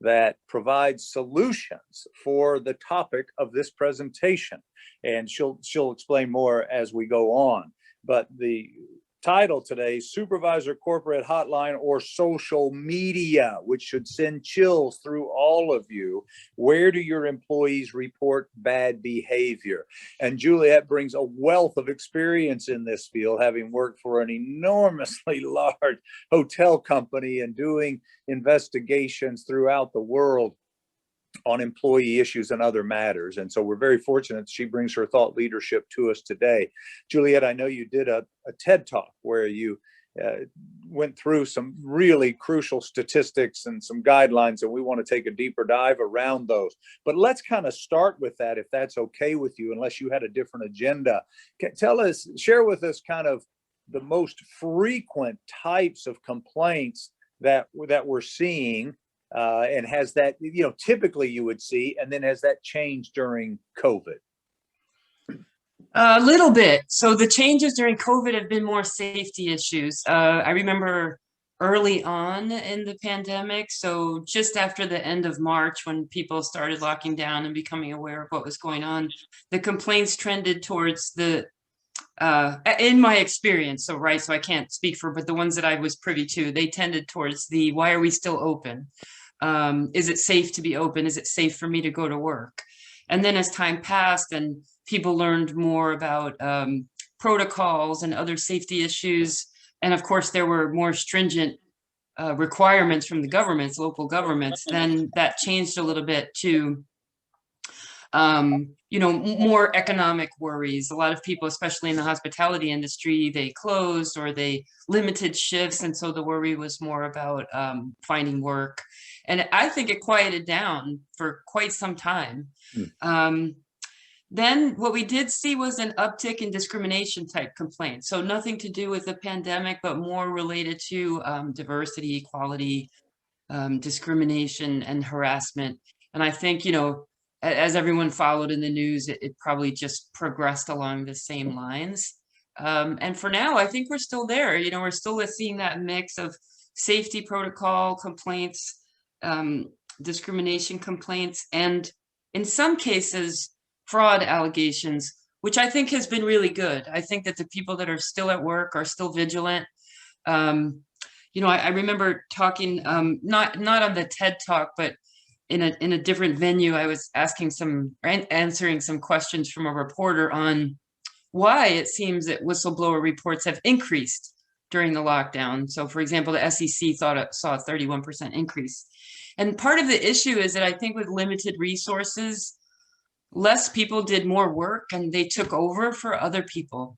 that provides solutions for the topic of this presentation. And she'll explain more as we go on. But the title today, Supervisor Corporate Hotline or Social Media, which should send chills through all of you. Where do your employees report bad behavior? And Juliette brings a wealth of experience in this field, having worked for an enormously large hotel company and doing investigations throughout the world on employee issues and other matters. And so we're very fortunate she brings her thought leadership to us today. Juliette, I know you did a TED Talk where you went through some really crucial statistics and some guidelines, and we want to take a deeper dive around those. But let's kind of start with that, if that's okay with you, unless you had a different agenda. Share with us kind of the most frequent types of complaints that we're seeing, and has that, typically you would see, and then has that changed during COVID? A little bit. So the changes during COVID have been more safety issues. I remember early on in the pandemic, so just after the end of March, when people started locking down and becoming aware of what was going on, the complaints trended towards the, in my experience, so I can't speak for, but the ones that I was privy to, they tended towards the, why are we still open? Is it safe to be open? Is it safe for me to go to work? And then as time passed and people learned more about protocols and other safety issues, and of course there were more stringent requirements from the governments, local governments, then that changed a little bit to more economic worries. A lot of people, especially in the hospitality industry, they closed or they limited shifts. And so the worry was more about finding work. And I think it quieted down for quite some time. Then what we did see was an uptick in discrimination type complaints. So nothing to do with the pandemic, but more related to diversity, equality, discrimination, and harassment. And I think, as everyone followed in the news, it probably just progressed along the same lines. And for now, I think we're still there. We're still seeing that mix of safety protocol complaints, discrimination complaints, and in some cases, fraud allegations, which I think has been really good. I think that the people that are still at work are still vigilant. I remember talking, not on the TED Talk, but in a different venue, I was answering some questions from a reporter on why it seems that whistleblower reports have increased during the lockdown. So for example, the SEC saw a 31% increase. And part of the issue is that I think with limited resources, less people did more work and they took over for other people.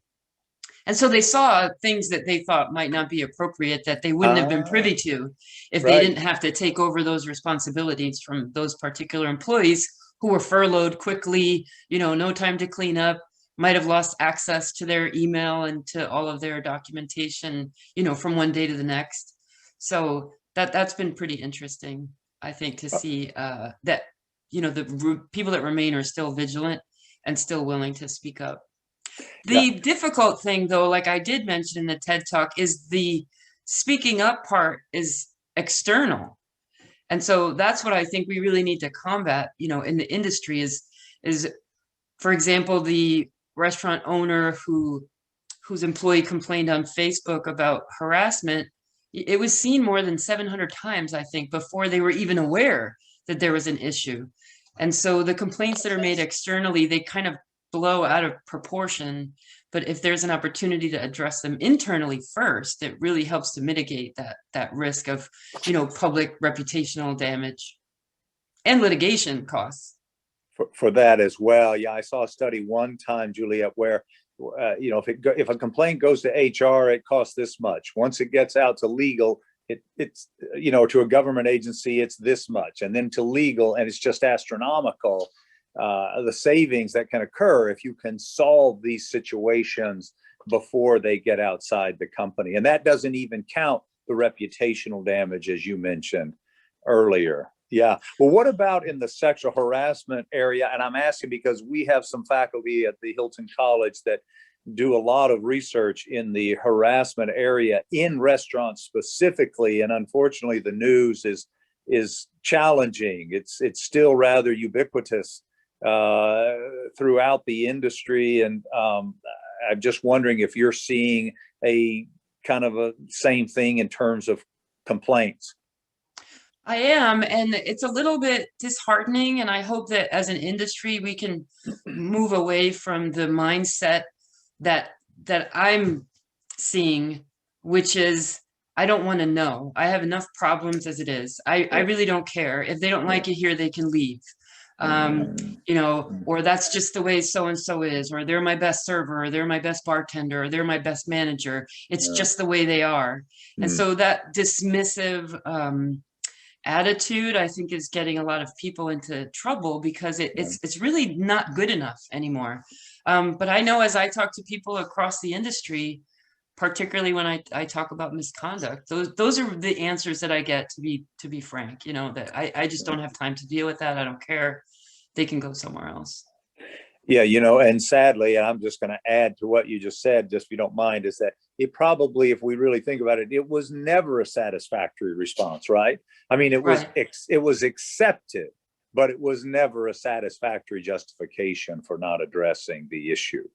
And so they saw things that they thought might not be appropriate that they wouldn't have been privy to if they didn't have to take over those responsibilities from those particular employees who were furloughed quickly, no time to clean up, might have lost access to their email and to all of their documentation, from one day to the next. So that's been pretty interesting, I think, to see that, the people that remain are still vigilant and still willing to speak up. The difficult thing, though, like I did mention in the TED Talk, is the speaking up part is external. And so that's what I think we really need to combat, in the industry is, for example, the restaurant owner whose employee complained on Facebook about harassment. It was seen more than 700 times, I think, before they were even aware that there was an issue. And so the complaints that are made externally, they kind of blow out of proportion. But if there's an opportunity to address them internally first, it really helps to mitigate that risk of, public reputational damage and litigation costs. For that as well. Yeah, I saw a study one time, Juliette, where, if a complaint goes to HR, it costs this much. Once it gets out to legal, it's to a government agency, it's this much. And then to legal, and it's just astronomical. The savings that can occur if you can solve these situations before they get outside the company. And that doesn't even count the reputational damage, as you mentioned earlier. Yeah. Well, what about in the sexual harassment area? And I'm asking because we have some faculty at the Hilton College that do a lot of research in the harassment area in restaurants specifically. And unfortunately, the news is is challenging. It's still rather ubiquitous throughout the industry, and I'm just wondering if you're seeing a kind of a same thing in terms of complaints. I am, and it's a little bit disheartening. And I hope that as an industry, we can move away from the mindset that I'm seeing, which is, I don't want to know. I have enough problems as it is. I really don't care. If they don't like it here, they can leave. You know, or that's just the way so and so is, or they're my best server, or they're my best bartender, or they're my best manager. It's just the way they are. And so that dismissive attitude, I think, is getting a lot of people into trouble, because it's really not good enough anymore. But I know, as I talk to people across the industry, particularly when I talk about misconduct, those are the answers that I get, to be frank. You know, that I just don't have time to deal with that. I don't care. They can go somewhere else. Yeah, you know, and sadly, and I'm just going to add to what you just said, just if you don't mind, is that it probably, if we really think about it, it was never a satisfactory response, right? I mean, it was it was accepted, but it was never a satisfactory justification for not addressing the issue.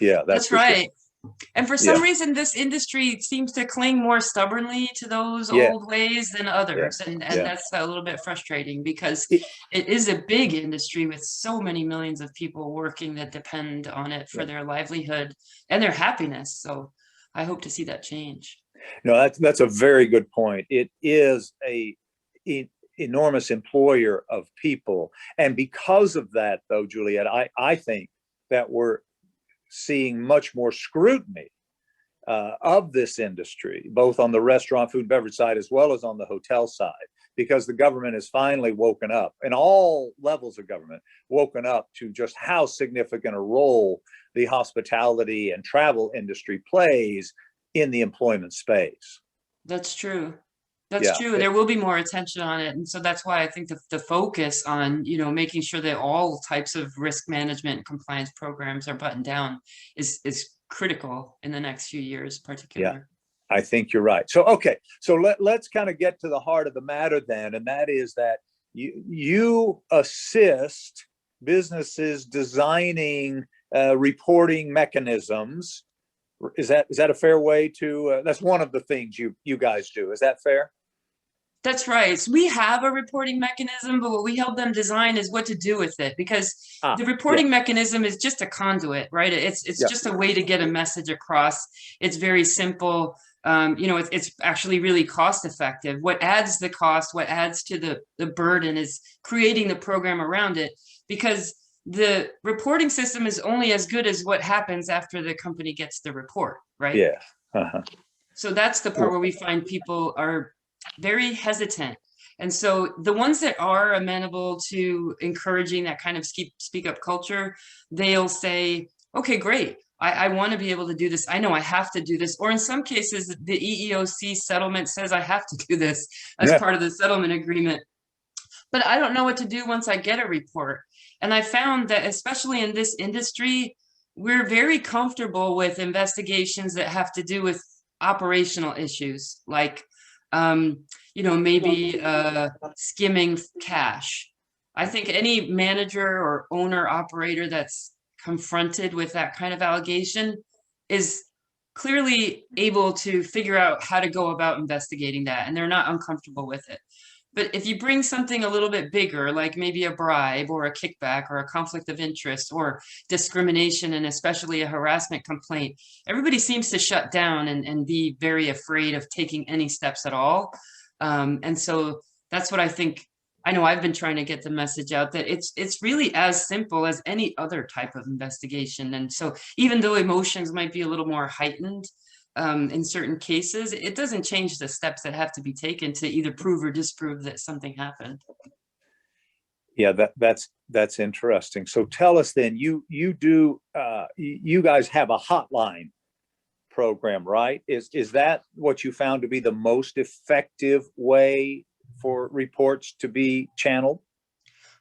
Yeah, that's right. Sure. And for some reason, this industry seems to cling more stubbornly to those old ways than others. And that's a little bit frustrating, because it is a big industry with so many millions of people working that depend on it for their livelihood and their happiness. So I hope to see that change. No, that's a very good point. It is a enormous employer of people. And because of that, though, Juliette, I think that we're seeing much more scrutiny of this industry, both on the restaurant, food, and beverage side, as well as on the hotel side, because the government has finally woken up, and all levels of government woken up to just how significant a role the hospitality and travel industry plays in the employment space. That's true. That's true. There will be more attention on it. And so that's why I think the focus on, you know, making sure that all types of risk management and compliance programs are buttoned down is critical in the next few years, particularly. Yeah, I think you're right. So, okay. So let's kind of get to the heart of the matter then. And that is that you assist businesses designing reporting mechanisms. Is that a fair way to, that's one of the things you guys do. Is that fair? That's right. So we have a reporting mechanism, but what we help them design is what to do with it, because the reporting mechanism is just a conduit, right? It's just a way to get a message across. It's very simple. You know, it's actually really cost effective. What adds the cost, what adds to the burden, is creating the program around it, because the reporting system is only as good as what happens after the company gets the report, right? Yeah. So that's the part where we find people are very hesitant. And so the ones that are amenable to encouraging that kind of speak up culture, they'll say, okay, great. I want to be able to do this. I know I have to do this. Or in some cases, the EEOC settlement says I have to do this as part of the settlement agreement. But I don't know what to do once I get a report. And I found that, especially in this industry, we're very comfortable with investigations that have to do with operational issues, like you know, maybe skimming cash. I think any manager or owner operator that's confronted with that kind of allegation is clearly able to figure out how to go about investigating that, and they're not uncomfortable with it. But if you bring something a little bit bigger, like maybe a bribe or a kickback or a conflict of interest or discrimination, and especially a harassment complaint, everybody seems to shut down and be very afraid of taking any steps at all. And so that's what I think. I know I've been trying to get the message out that it's really as simple as any other type of investigation. And so even though emotions might be a little more heightened, in certain cases, it doesn't change the steps that have to be taken to either prove or disprove that something happened. Yeah, that's interesting. So tell us then, you guys have a hotline program, right? Is that what you found to be the most effective way for reports to be channeled?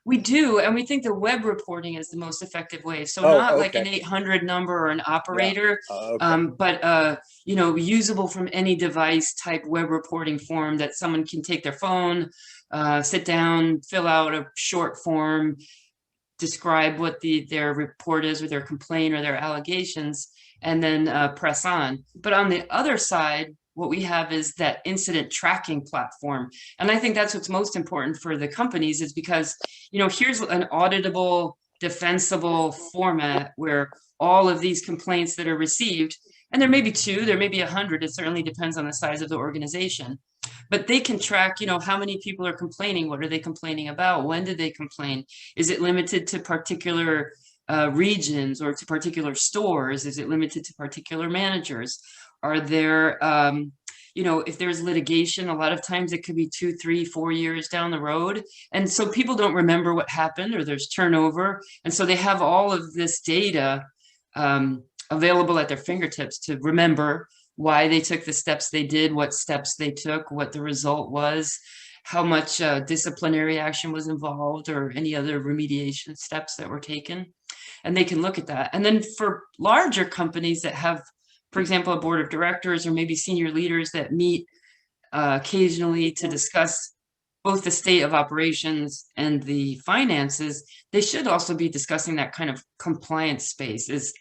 We do, and we think the web reporting is the most effective way. So not like an 800 number or an operator, but you know, usable from any device type web reporting form that someone can take their phone, sit down, fill out a short form, describe what their report is or their complaint or their allegations, and then press on. But on the other side, what we have is that incident tracking platform. And I think that's what's most important for the companies, is because, here's an auditable, defensible format where all of these complaints that are received, and there may be 2, there may be 100, it certainly depends on the size of the organization, but they can track, how many people are complaining, what are they complaining about, when did they complain, is it limited to particular regions or to particular stores, is it limited to particular managers, are there, if there's litigation, a lot of times it could be 2, 3, 4 years down the road. And so people don't remember what happened, or there's turnover. And so they have all of this data available at their fingertips to remember why they took the steps they did, what steps they took, what the result was, how much disciplinary action was involved, or any other remediation steps that were taken. And they can look at that. And then for larger companies that have, for example, a board of directors or maybe senior leaders that meet occasionally to discuss both the state of operations and the finances, they should also be discussing that kind of compliance space. Is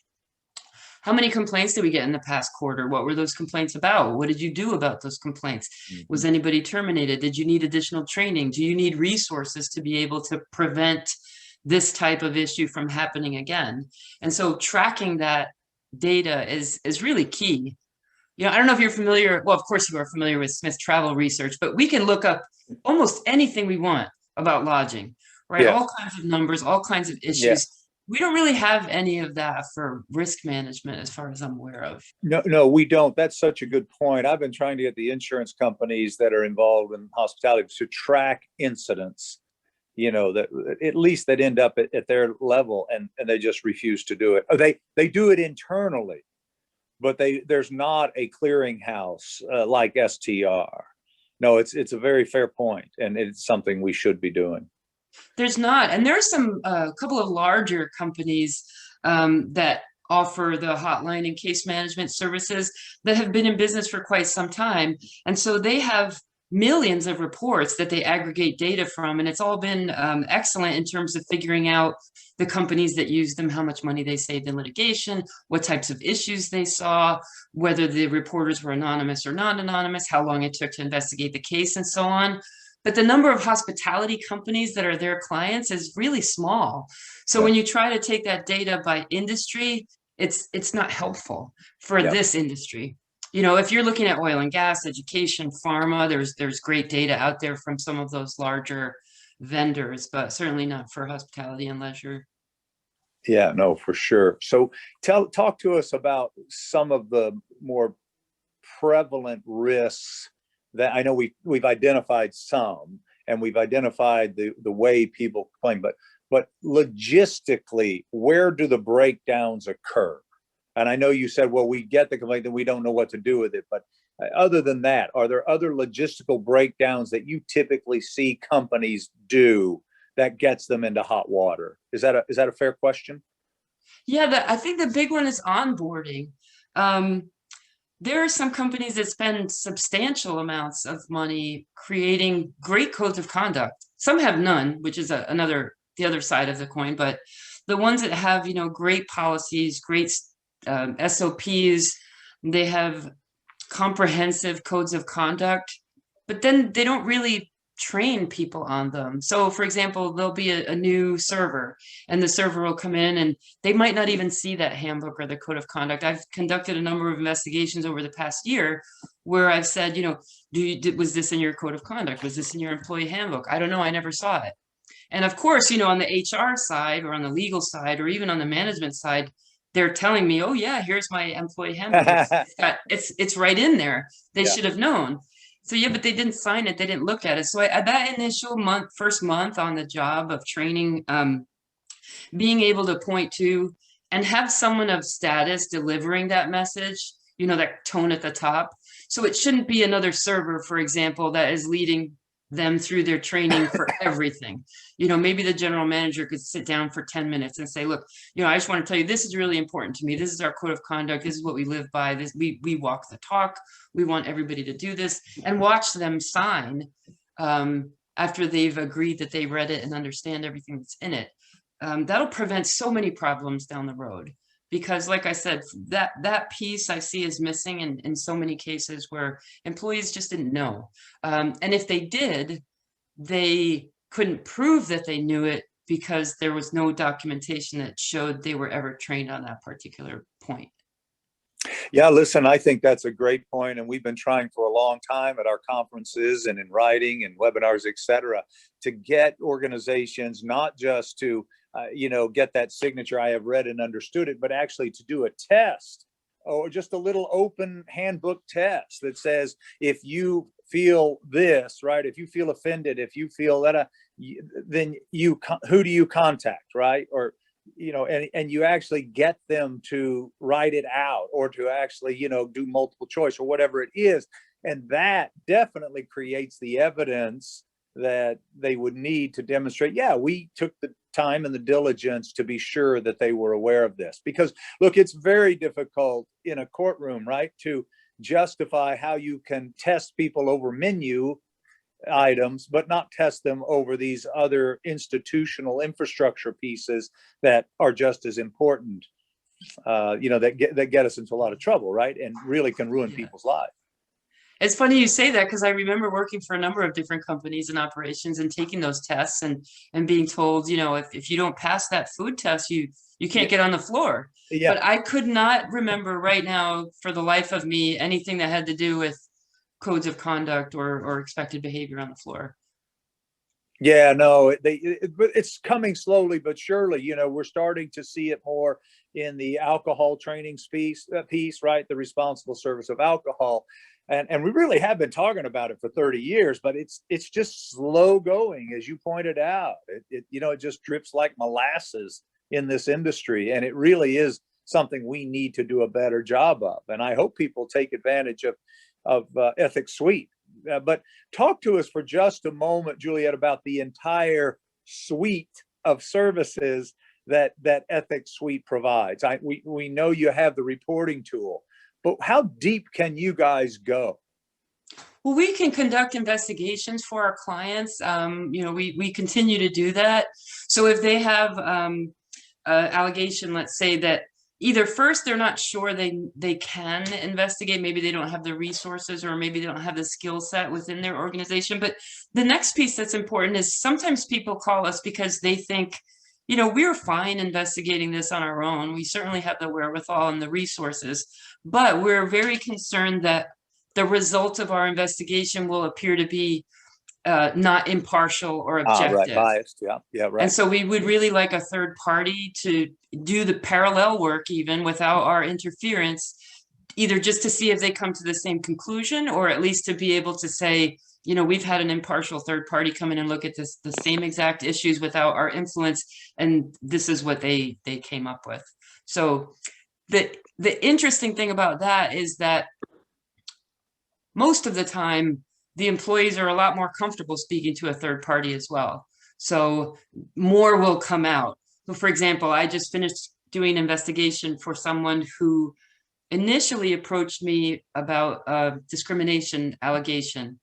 how many complaints did we get in the past quarter? What were those complaints about? What did you do about those complaints? Was anybody terminated? Did you need additional training? Do you need resources to be able to prevent this type of issue from happening again? And so tracking that data is really key. I don't know if you're familiar, well, of course you are familiar with Smith Travel Research, but we can look up almost anything we want about lodging, right? Yeah. All kinds of numbers, all kinds of issues. Yeah. We don't really have any of that for risk management, as far as I'm aware of. No, we don't. That's such a good point. I've been trying to get the insurance companies that are involved in hospitality to track incidents, that at least that end up at their level, and they just refuse to do it. Or they do it internally, but there's not a clearinghouse like STR. No, it's a very fair point, and it's something we should be doing. There's not, and there's some couple of larger companies that offer the hotline and case management services that have been in business for quite some time, and so they have millions of reports that they aggregate data from, and it's all been excellent in terms of figuring out the companies that use them, how much money they saved in litigation, what types of issues they saw, whether the reporters were anonymous or not anonymous, how long it took to investigate the case, and so on. But the number of hospitality companies that are their clients is really small. So when you try to take that data by industry, it's not helpful for this industry. If you're looking at oil and gas, education, pharma, there's great data out there from some of those larger vendors, but certainly not for hospitality and leisure. Yeah, no, for sure. So talk to us about some of the more prevalent risks that I know we've identified some, and we've identified the way people claim, but logistically, where do the breakdowns occur? And I know you said, well, we get the complaint and we don't know what to do with it, but other than that, are there other logistical breakdowns that you typically see companies do that gets them into hot water? Is that a fair question? Yeah, I think the big one is onboarding. There are some companies that spend substantial amounts of money creating great codes of conduct. Some have none, which is the other side of the coin. But the ones that have, great policies, great SOPs, they have comprehensive codes of conduct, but then they don't really train people on them. So for example, there'll be a new server, and the server will come in and they might not even see that handbook or the code of conduct. I've conducted a number of investigations over the past year where I've said, was this in your code of conduct? Was this in your employee handbook? I don't know, I never saw it. And of course, on the HR side or on the legal side or even on the management side, they're telling me, oh yeah, here's my employee handbook. It's right in there. They should have known. So yeah, but they didn't sign it. They didn't look at it. So at that initial first month on the job of training, being able to point to and have someone of status delivering that message, that tone at the top. So it shouldn't be another server, for example, that is leading them through their training for everything. Maybe the general manager could sit down for 10 minutes and say, look, I just want to tell you, this is really important to me. This is our code of conduct. This is what we live by. We walk the talk. We want everybody to do this, and watch them sign after they've agreed that they read it and understand everything that's in it. That'll prevent so many problems down the road. Because like I said, that piece I see is missing in so many cases where employees just didn't know. And if they did, they couldn't prove that they knew it because there was no documentation that showed they were ever trained on that particular point. Yeah, listen, I think that's a great point, and we've been trying for a long time at our conferences and in writing and webinars, et cetera, to get organizations not just to, get that signature, I have read and understood it, but actually to do a test or just a little open handbook test that says, if you feel this, right, if you feel offended, if you feel that, then who do you contact, right? Or and you actually get them to write it out or to actually, do multiple choice or whatever it is. And that definitely creates the evidence that they would need to demonstrate, yeah, we took the time and the diligence to be sure that they were aware of this. Because look, it's very difficult in a courtroom, right, to justify how you can test people over menu items, but not test them over these other institutional infrastructure pieces that are just as important, that get us into a lot of trouble, right? And really can ruin people's lives. It's funny you say that, because I remember working for a number of different companies and operations and taking those tests and being told, if you don't pass that food test, you can't get on the floor. Yeah. But I could not remember right now, for the life of me, anything that had to do with codes of conduct or expected behavior on the floor. Yeah, no, it's coming slowly but surely. We're starting to see it more in the alcohol training piece, right? The responsible service of alcohol. And we really have been talking about it for 30 years, but it's just slow going, as you pointed out. It just drips like molasses in this industry, and it really is something we need to do a better job of. And I hope people take advantage of Ethics Suite. But talk to us for just a moment, Juliette, about the entire suite of services that Ethics Suite provides. We know you have the reporting tool, but how deep can you guys go? Well, we can conduct investigations for our clients. We continue to do that. So if they have allegation, let's say that either first they're not sure they can investigate, maybe they don't have the resources, or maybe they don't have the skill set within their organization. But the next piece that's important is sometimes people call us because they think, we're fine investigating this on our own. We certainly have the wherewithal and the resources, but we're very concerned that the result of our investigation will appear to be not impartial or objective. Right, biased. Yeah, right. And so we would really like a third party to do the parallel work, even without our interference, either just to see if they come to the same conclusion, or at least to be able to say, we've had an impartial third party come in and look at the same exact issues without our influence, and this is what they came up with. So the interesting thing about that is that most of the time, the employees are a lot more comfortable speaking to a third party as well. So more will come out. So for example, I just finished doing an investigation for someone who initially approached me about a discrimination allegation.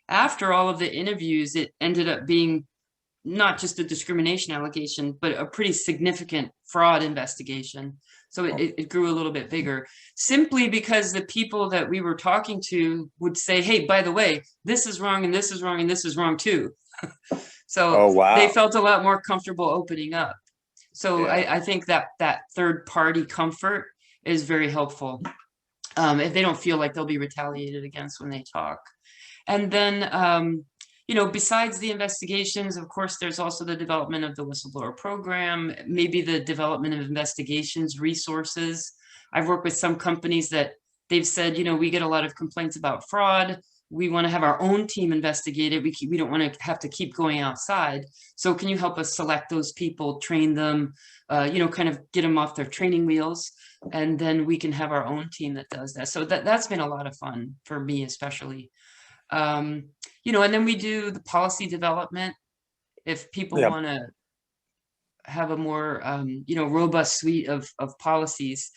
After all of the interviews, it ended up being not just a discrimination allegation, but a pretty significant fraud investigation. So it grew a little bit bigger, simply because the people that we were talking to would say, hey, by the way, this is wrong, and this is wrong, and this is wrong too. So wow. They felt a lot more comfortable opening up. So Yeah. I think that third party comfort is very helpful, if they don't feel like they'll be retaliated against when they talk. And then, besides the investigations, of course, there's also the development of the whistleblower program, maybe the development of investigations resources. I've worked with some companies that they've said, we get a lot of complaints about fraud. We want to have our own team investigate it. We don't want to have to keep going outside. So can you help us select those people, train them, kind of get them off their training wheels, and then we can have our own team that does that. So that's been a lot of fun for me, especially. And then we do the policy development. If people want to have a more, robust suite of policies,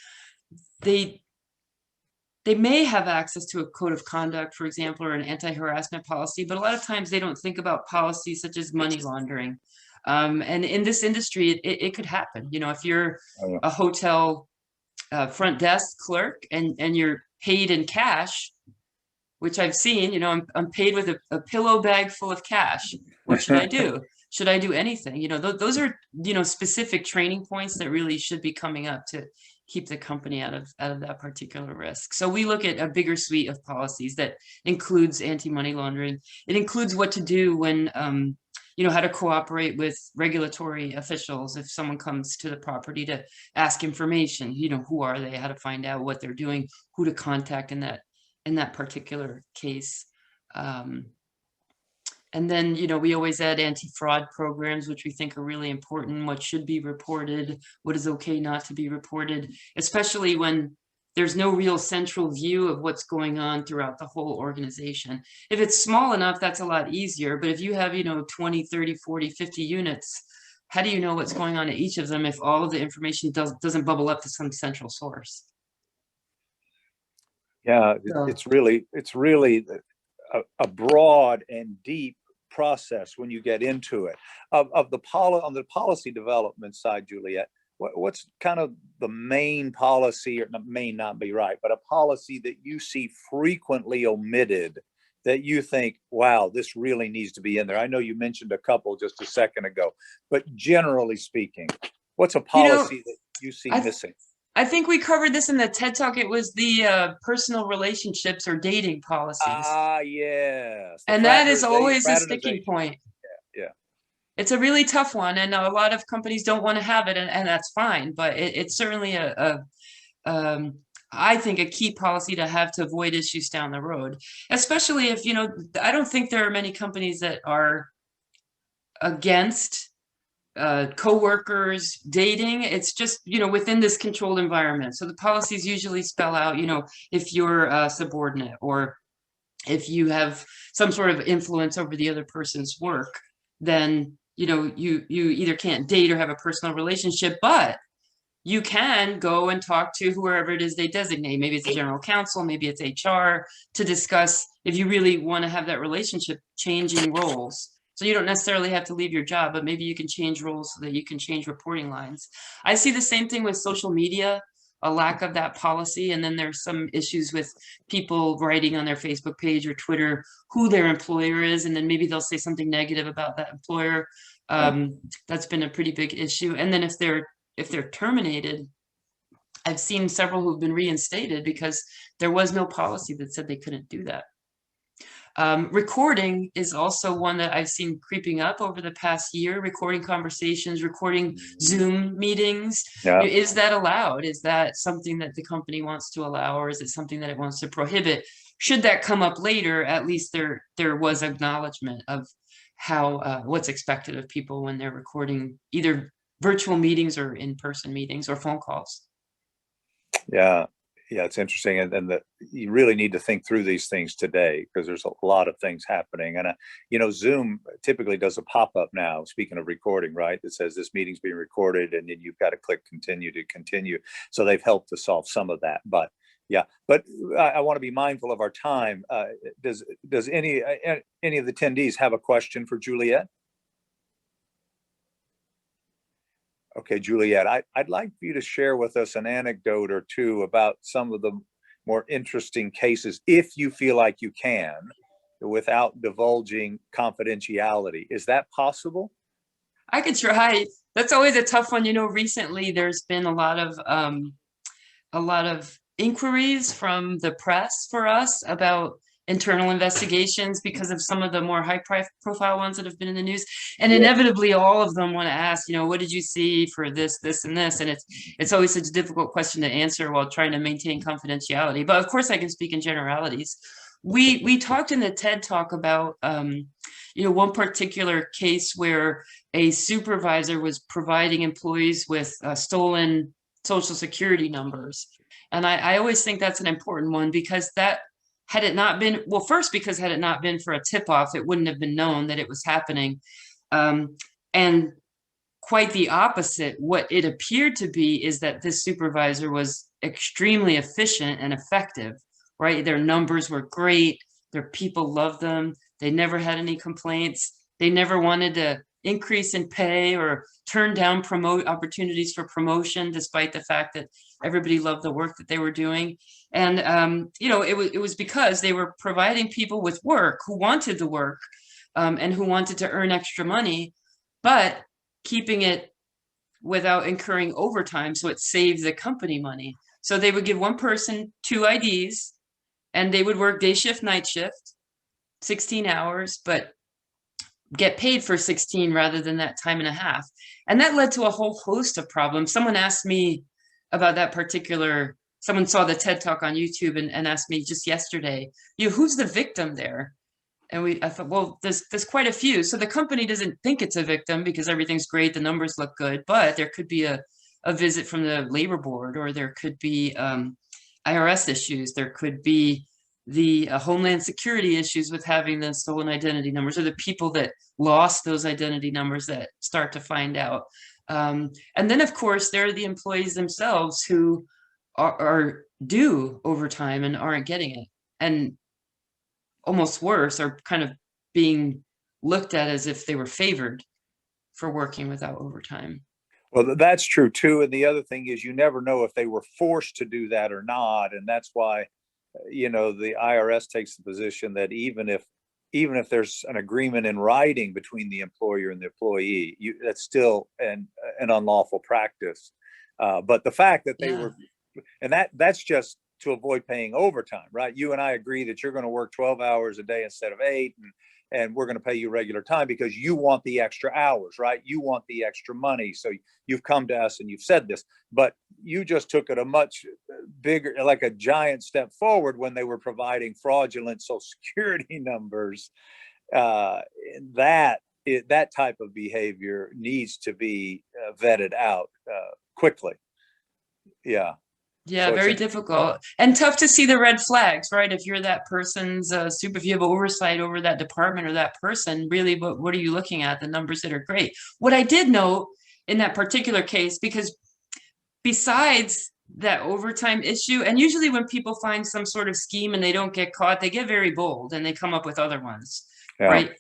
they may have access to a code of conduct, for example, or an anti-harassment policy, but a lot of times they don't think about policies such as money laundering. And in this industry, it could happen. You know, if you're a hotel front desk clerk and you're paid in cash, which I've seen, you know, I'm paid with a pillow bag full of cash. What should I do? Should I do anything? You know, those are, you know, specific training points that really should be coming up to keep the company out of that particular risk. So we look at a bigger suite of policies that includes anti-money laundering. It includes what to do when, you know, how to cooperate with regulatory officials if someone comes to the property to ask information. You know, who are they? How to find out what they're doing? Who to contact in that particular case. And then, you know, we always add anti-fraud programs, which we think are really important. What should be reported, what is okay not to be reported, especially when there's no real central view of what's going on throughout the whole organization. If it's small enough, that's a lot easier. But if you have, you know, 20, 30, 40, 50 units, how do you know what's going on at each of them if all of the information doesn't bubble up to some central source? Yeah, So, it's really a broad and deep process when you get into it. On the policy development side, Juliette, what's kind of the main policy, or may not be right, but a policy that you see frequently omitted that you think, wow, this really needs to be in there? I know you mentioned a couple just a second ago, but generally speaking, what's a you know, policy that you see missing? I think we covered this in the TED Talk. It was the personal relationships or dating policies. Ah, yes, the And that is always a sticking fraternization. point. Yeah. It's a really tough one, and a lot of companies don't want to have it, and that's fine. But it's certainly I think, a key policy to have to avoid issues down the road, especially if, you know, I don't think there are many companies that are against co-workers dating. It's just, you know, within this controlled environment. So the policies usually spell out, you know, if you're a subordinate or if you have some sort of influence over the other person's work, then, you know, you either can't date or have a personal relationship, but you can go and talk to whoever it is they designate. Maybe it's general counsel, maybe it's HR, to discuss if you really want to have that relationship, changing roles. So you don't necessarily have to leave your job, but maybe you can change roles so that you can change reporting lines. I see the same thing with social media, a lack of that policy. And then there's some issues with people writing on their Facebook page or Twitter who their employer is, and then maybe they'll say something negative about that employer. That's been a pretty big issue. And then if they're terminated, I've seen several who've been reinstated because there was no policy that said they couldn't do that. Recording is also one that I've seen creeping up over the past year. Recording conversations, recording Zoom meetings. Yeah. Is that allowed? Is that something that the company wants to allow, or is it something that it wants to prohibit? Should that come up later, at least there was acknowledgement of how what's expected of people when they're recording either virtual meetings or in-person meetings or phone calls. Yeah, it's interesting, and that you really need to think through these things today because there's a lot of things happening. And you know, Zoom typically does a pop-up now. Speaking of recording, right? That says this meeting's being recorded, and then you've got to click continue to continue. So they've helped to solve some of that. But yeah, but I want to be mindful of our time. Does any of the attendees have a question for Juliette? Okay, Juliette, I'd like for you to share with us an anecdote or two about some of the more interesting cases, if you feel like you can, without divulging confidentiality. Is that possible? I could try. That's always a tough one. You know, recently there's been a lot of inquiries from the press for us about internal investigations because of some of the more high profile ones that have been in the news. And inevitably all of them want to ask, you know, what did you see for this, this, and this? And it's always such a difficult question to answer while trying to maintain confidentiality. But of course I can speak in generalities. We talked in the TED Talk about, you know, one particular case where a supervisor was providing employees with stolen Social Security numbers. And I always think that's an important one because that, had it not been, well, first, because had it not been for a tip-off, it wouldn't have been known that it was happening. And quite the opposite, what it appeared to be is that this supervisor was extremely efficient and effective right? Their numbers were great. Their people loved them. They never had any complaints. They never wanted to increase in pay or turn down opportunities for promotion, despite the fact that everybody loved the work that they were doing. And it was because they were providing people with work who wanted the work, and who wanted to earn extra money, but keeping it without incurring overtime, so it saves the company money. So they would give one person 2 IDs, and they would work day shift, night shift, 16 hours, but get paid for 16 rather than that time and a half. And that led to a whole host of problems. Someone asked me about that particular, someone saw the TED Talk on YouTube and asked me just yesterday, who's the victim there? And I thought, well, there's quite a few. So the company doesn't think it's a victim because everything's great, the numbers look good, but there could be a visit from the labor board, or there could be IRS issues, there could be the Homeland Security issues with having the stolen identity numbers, or the people that lost those identity numbers that start to find out. And then, of course, there are the employees themselves who are due overtime and aren't getting it. And almost worse, are kind of being looked at as if they were favored for working without overtime. Well, that's true too. And the other thing is, you never know if they were forced to do that or not. And that's why, the IRS takes the position that even if there's an agreement in writing between the employer and the employee, that's still an unlawful practice. But the fact that they were, and that's just to avoid paying overtime, right? You and I agree that you're going to work 12 hours a day instead of 8, and we're going to pay you regular time because you want the extra hours, right? You want the extra money. So you've come to us and you've said this, but you just took it a much bigger, like a giant step forward when they were providing fraudulent Social Security numbers. That type of behavior needs to be vetted out quickly. Yeah. Yeah, very difficult and tough to see the red flags, right? If you're that person's if you have oversight over that department or that person, really, what are you looking at? The numbers that are great. What I did note in that particular case, because besides that overtime issue, and usually when people find some sort of scheme and they don't get caught, they get very bold and they come up with other ones, right?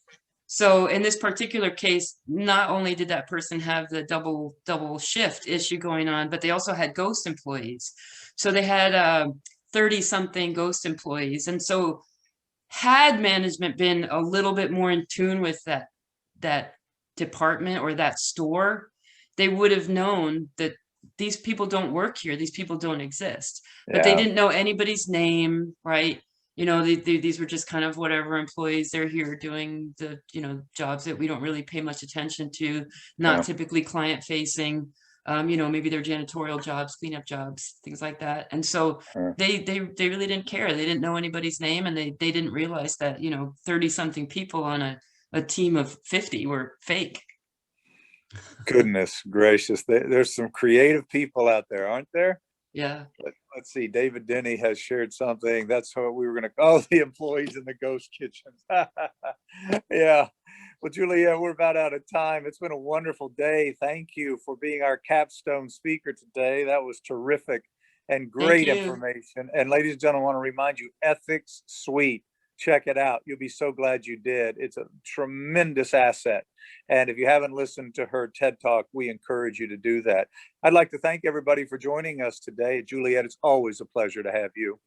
So in this particular case, not only did that person have the double shift issue going on, but they also had ghost employees. So they had 30 something ghost employees. And so had management been a little bit more in tune with that department or that store, they would have known that these people don't work here. These people don't exist, but they didn't know anybody's name, right? These were just kind of whatever employees. They're here doing the, jobs that we don't really pay much attention to, not typically client facing, maybe they're janitorial jobs, cleanup jobs, things like that. And so they really didn't care. They didn't know anybody's name, and they didn't realize that, 30 something people on a team of 50 were fake. Goodness gracious. There's some creative people out there, aren't there? Yeah. Let's see. David Denny has shared something. That's what we were going to call the employees in the ghost kitchens. Yeah. Well, Juliette, we're about out of time. It's been a wonderful day. Thank you for being our capstone speaker today. That was terrific and great information. And ladies and gentlemen, I want to remind you, Ethics Suite. Check it out. You'll be so glad you did. It's a tremendous asset. And if you haven't listened to her TED Talk, we encourage you to do that. I'd like to thank everybody for joining us today. Juliette, it's always a pleasure to have you.